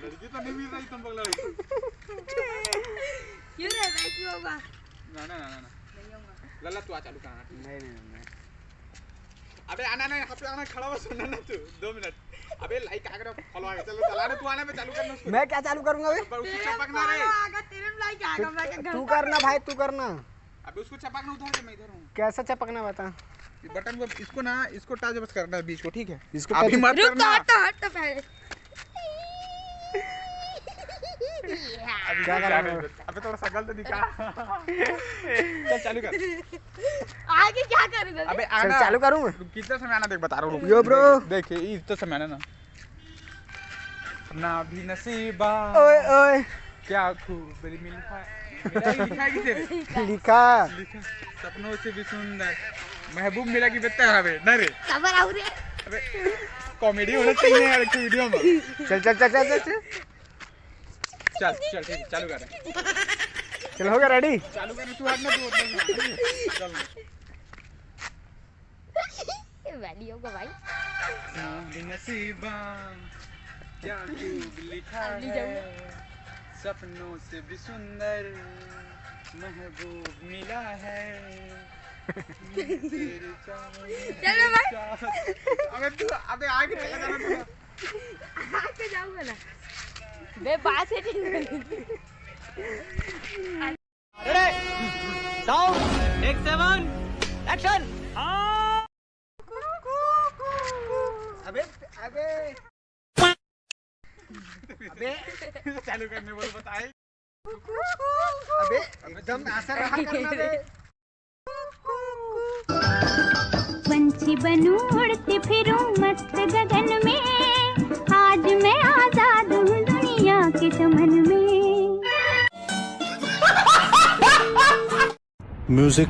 लड़की तो नहीं मिल रही तुम पगला। क्यों रे मैं क्यों होगा? ना ना ना ना नहीं होगा। लल्ला तू आ चालू करना। नहीं अबे आना नहीं, यहाँ पे आना, खड़ा हुआ सुनना ना तू 2 मिनट। अबे लाइक आकर फॉलो आगे चलो चला रे, तू आने पे चालू करना उसको। मैं क्या चालू करूंगा बे? पर उसको चपकना रे। आगा तेरे में लाइक आगा मैं क्या तू करना भाई, तू करना। अबे उसको चपकना उधर से, मैं इधर हूँ। कैसा चपकना बता? बटन को इसको ना, इसको टच बस करना है बीच को, ठीक है? इसको अभी मत रुक करना। हट पहले। अभी क्या कर रहा है? अबे थोड़ा सा गलत दिखा। चल चालू कर। आगे क्या करेगा? अबे चल आना। चालू करूं मैं? कितना समय आना देख बता रहा हूँ। यो ब्रो। देखिए इतना समय आना ना भी नसीबा। ओए ओए क्या खूब मिला लिखा कि तेरे लिखा। सपनों से भी सुंदर महबूब मिला कि बेहतर हवे ना रे। खबर आउ रे। अबे कॉमेडी होना चाहिए यार एक वीडियो में। चल चल चल चल चल चल चल ठीक है, चालू कर। चल हो गया रेडी? चालू कर तू, हट ना तू चल। ये वैली होगा भाई। ना भी नसीबा क्या खूब लिखा है, सपनों से भी सुंदर महबूब मिला है। चलो भाई। अबे तू अबे आगे चला जाना तू। आगे जाऊंगा ना। बे बात है नहीं। Sound take 7 action. अबे अबे अबे चालू करने बोल बताए। अबे एकदम ऐसा रहा करना बे। पंछी बनूं उड़ती फिरूं मस्त गगन में, आज मैं आजाद हूँ दुनिया के चमन में। म्यूजिक